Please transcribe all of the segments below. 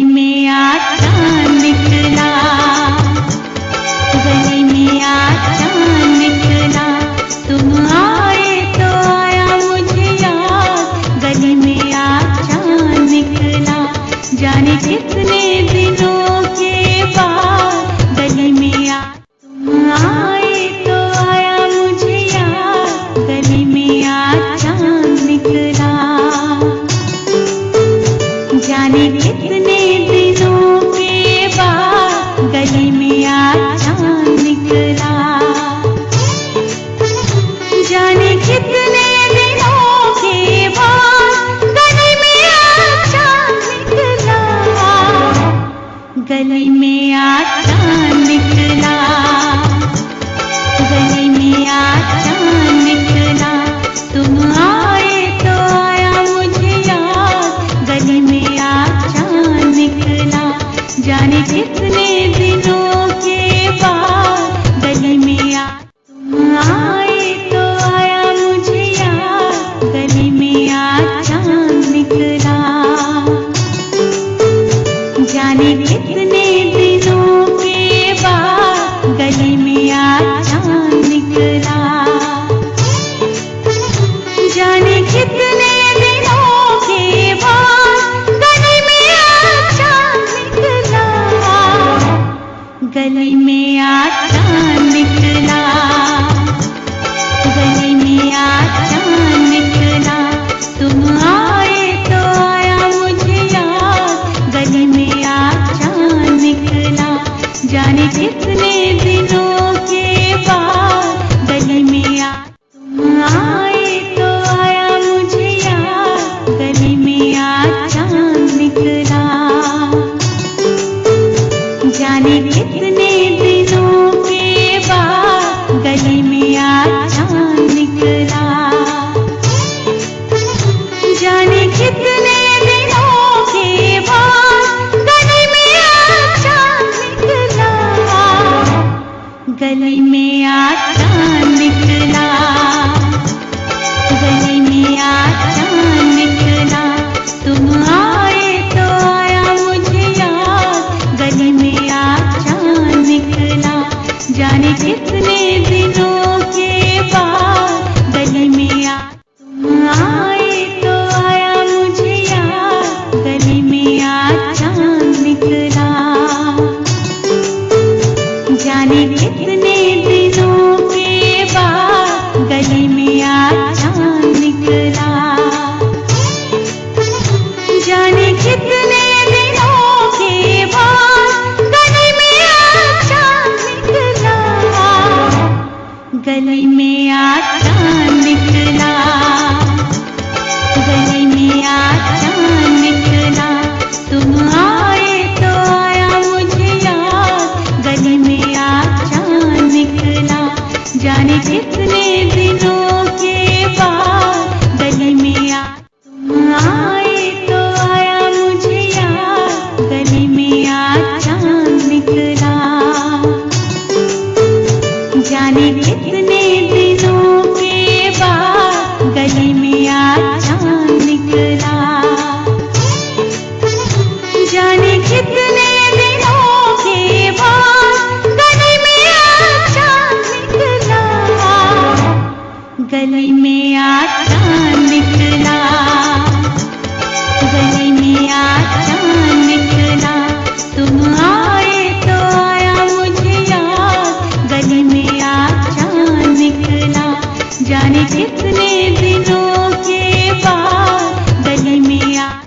में आज चांद निकला, गली में आज चांद निकला। तुम आए तो आया मुझे याद, गली में आज चांद निकला। जाने कितने दिनों के बाद गली में आज तुम आए तो आया मुझे याद, गली में आज चांद निकला। जाने कितने दिनों के बाद गली में आज चांद निकला। जाने कितने दिनों के बाद गली में आज चांद निकला, गली में आज चांद निकला, गली में आज चांद निकला। तुम आए तो आया मुझे याद, गली में आज चांद निकला। जाने कितने दिनों के बाद गली में आज तुम आए तो आया मुझे याद, गली में आज चांद निकला। जाने कितने दिनों के बाद गली में आज चांद निकला। जाने कितने दिनों के बाद गली में आज चांद निकला, गली में आज चांद निकला, गली में आज चांद निकला। तुम आए तो आया मुझे याद, गली में आज चांद निकला। जाने कितने दिनों के बाद गली में आज तुम आए तो आया मुझे याद, गली में आज चांद निकला। जाने कितने दिनों के बाद गली में आज चांद निकला। जाने कितने दिनों के बाद गली में आज चांद निकला, गली में आज चांद निकला, गली में आज चांद निकला। तुम आए तो आया मुझे याद, गली में आज चांद निकला। जाने कितने दिनों के बाद गली में आज तुम आए तो आया मुझे याद, गली में आज चांद निकला। जाने कितने दिनों के बाद गली में आज चांद निकला। जाने कितने दिनों के बाद गली में आज चांद निकला, गली में आज चांद निकला, गली में आज चांद निकला। तुम आए तो आया मुझे याद, गली में आज चांद निकला। जाने कितने दिनों के बाद गली में आज तुम आए तो आया मुझे याद, गली में आज चांद निकला। जाने कितने दिनों के बाद गली में आज चांद निकला। जाने कितने दिनों के बाद गली में आज चांद निकला, गली में आज चांद निकला, गली में आज चांद निकला। तुम आए तो आया मुझे याद, गली में आज चांद निकला। जाने कितने दिनों के बाद गली में आज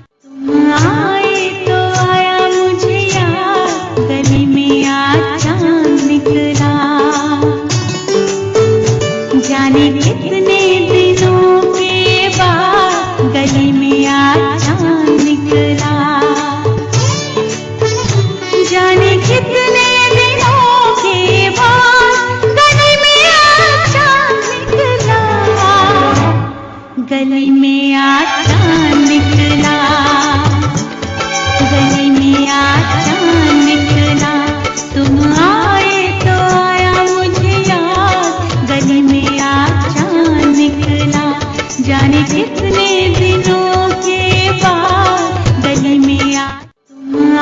तुम आए तो आया मुझे याद, गली में आज चांद निकला। जाने कितने दिनों के बाद गली में आज चांद निकला। जाने कितने दिनों के बाद गली में आज चांद निकला, गली में आज चांद निकला, गली में आज चांद निकला। तुम आए तो आया मुझे याद, गली में आज चांद निकला। जाने कितने दिनों के बाद गली में आज तुम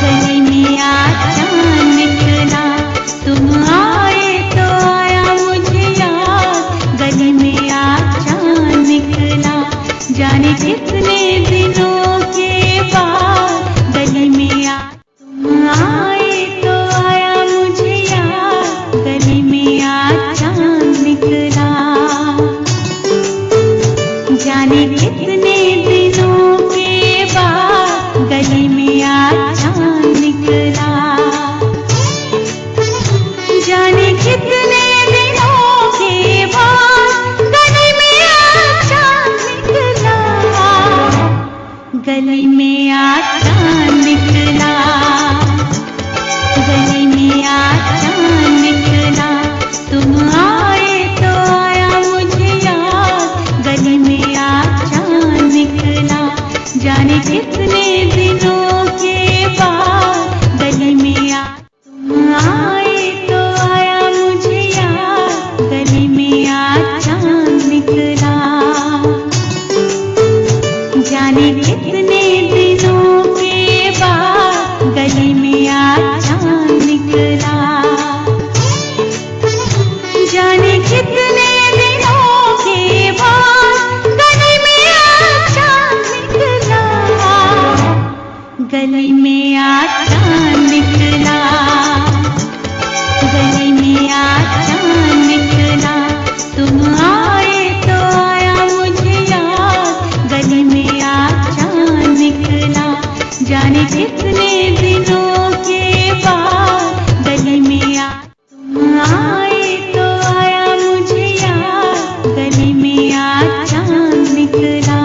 गली में आज चांद निकला, तुम आए तो आया मुझे याद। गली में आज चांद निकला, जाने कितने दिनों के बाद। गली में आज तुम आए तो आया मुझे याद। गली में आज चांद निकला, जाने कितने दिनों के बाद। गली में आज चांद निकला, जाने कितने दिनों के बाद। गली में आज चांद निकला, गली में आज चांद निकला, गली में आज चांद निकला, तुम आए तो आया मुझे याद। गली में आज चांद निकला, जाने कितने दिनों के बाद। गली में आज तुम आए तो आया मुझे याद। गली में आज चांद निकला, जाने कितने दिनों के बाद। गली में आज चांद निकला, जाने कितने दिनों के बाद। गली में आज चांद निकला, गली में आज चांद निकला, गली में आज चांद निकला, तुम आए तो आया मुझे याद। गली में आज चांद निकला, जाने कितने दिनों के बाद। गली में आज तुम आए तो आया मुझे याद। गली में आज चांद निकला,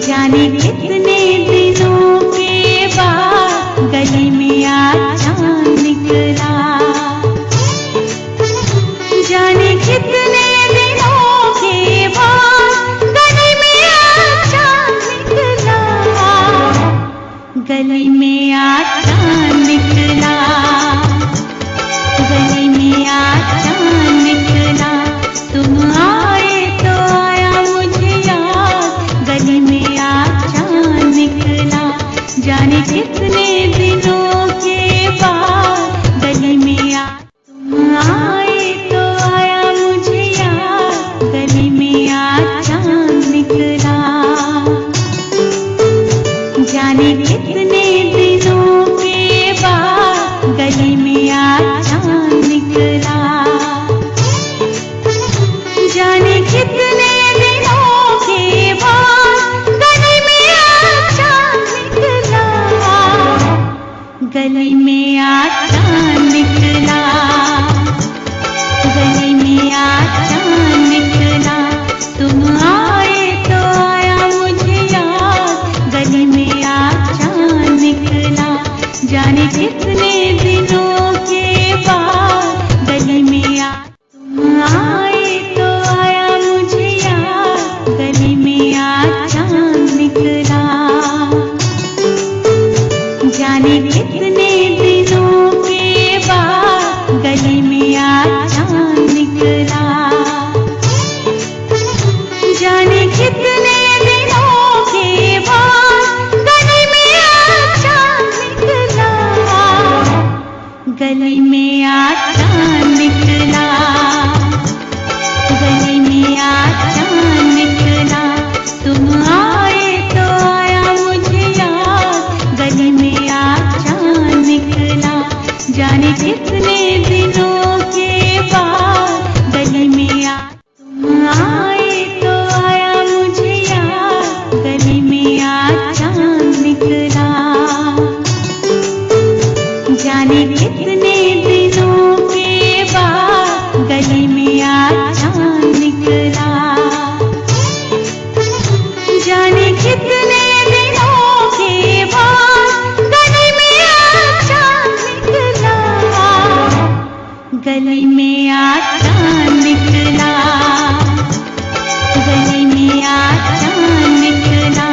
जाने कितने दिनों के बाद। गली में आज चांद निकला, जाने कितने दिनों के बाद। गली में आज चांद निकला, गली में आज चांद निकला, गली में आज चांद निकला, तुम आए तो आया मुझे याद। गली में आज चांद निकला, जाने कितने दिनों के बाद। गली में आज तुम आए तो आया मुझे याद। गली में आज चांद निकला, जाने कितने दिनों के बाद। गली में आज चांद निकला, जाने कितने दिनों के बाद। गली में आज चांद निकला, गली में आज चांद निकला, गली में आज चांद निकला, तुम आए तो आया मुझे याद। गली में आज चांद निकला, जाने कितने दिनों के बाद। गली में आज तुम आए तो आया मुझे याद। गली में आज चांद निकला, जाने कितने दिनों के बाद। गली में आज चांद निकला, जाने कितने दिनों के बाद। गली में आज चांद निकला, गली में आज चांद निकला, गली में आज चांद निकला, तुम आए तो आया मुझे याद। गली में आज चांद निकला, जाने कितने दिनों के बाद। गली में आज तुम आए तो आया मुझे याद। गली में आज चांद निकला, जाने कितने दिनों के बाद। गली में आज चांद निकला, जाने कितने दिनों के बाद। गली में आज चांद निकला, गली में आज चांद निकला, गली में आज चांद निकला,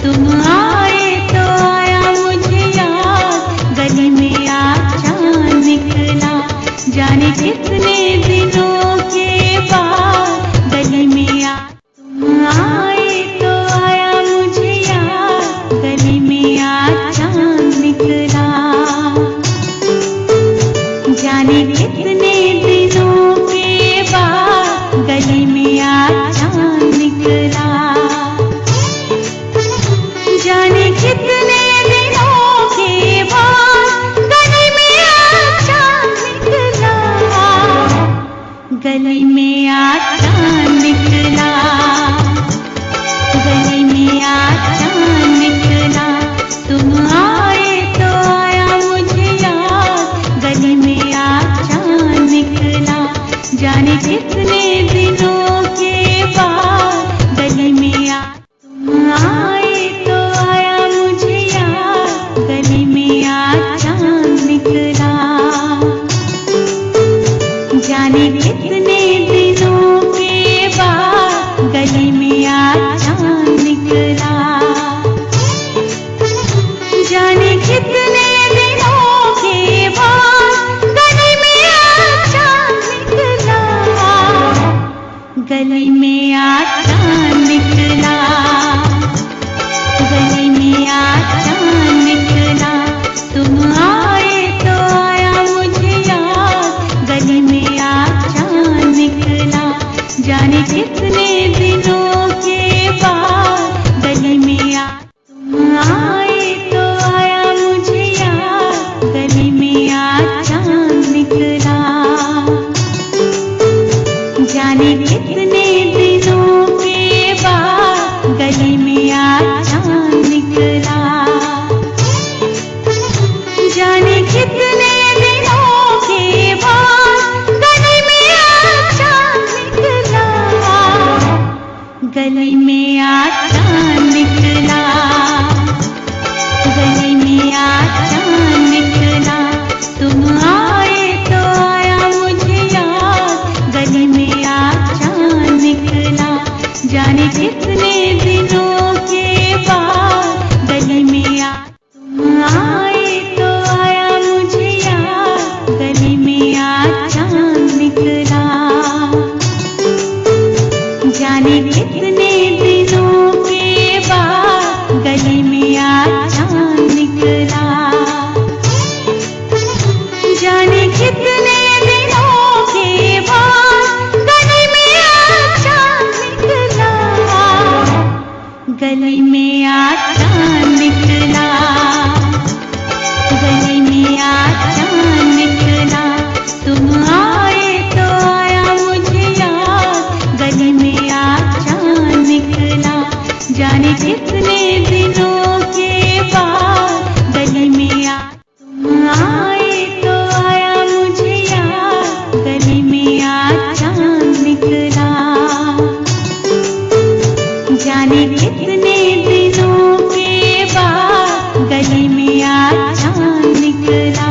तुम आए तो आया मुझे याद। गली में आज चांद कितने दिनों के बाद गली में आज चांद निकला, गली में आज चांद निकला, गली में आज चांद निकला। तुम आए तो आया मुझे याद, गली में आज चांद निकला। जाने कितने दिनों के बाद गली में आज तुम आए तो आया मुझे याद, गली में आज चांद निकला। जाने कितने दिनों के बाद गली में आज चांद निकला। जाने कितने दिनों के बाद गली में आज चांद निकला, गली में आज चांद निकला, गली में आज चांद निकला। तुम आए तो आया मुझे याद, गली में आज चांद निकला। जाने कितने दिनों के बाद गली में आज तुम आए तो आया मुझे याद, गली में आज चांद निकला। जाने कितने दिनों के बाद गली में आज चांद निकला। जाने कितने दिनों के बाद गली में आज चांद निकला, गली में आज चांद निकला, गली में आज चांद निकला। तुम आए तो आया मुझे याद, गली में आज चांद निकला। जाने कितने दिनों के बाद गली में आज तुम आए तो आया मुझे याद, गली में आज चांद निकला। जाने कितने दिनों के बाद गली में आज चांद निकला।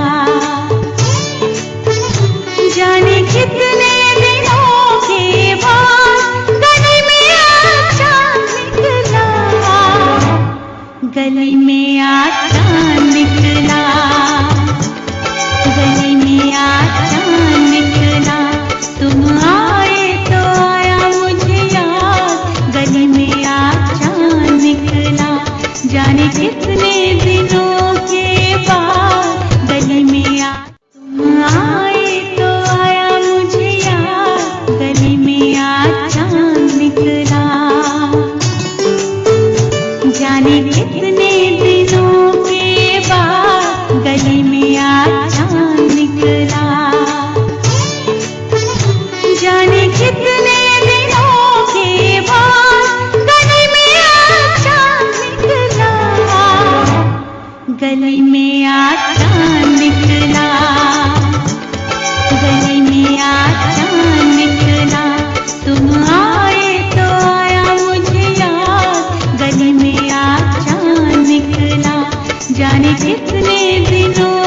जाने कितने दिनों के बाद गली में आज चांद निकला, गली में आज चांद निकला, गली में आज चांद निकला। तुम आए तो आया मुझे याद, गली में आज चांद निकला। जाने कितने दिनों के बाद गली में आज तुम आए तो आया मुझे याद, गली में आज चांद निकला। जाने कितने दिनों के बाद गली में आज चांद निकला। जाने कितने दिनों के बाद गली में आज चांद निकला, गली में आज चांद निकला, गली में आज चांद निकला। तुम आए तो आया मुझे याद, गली में आज चांद निकला। जाने कितने दिनों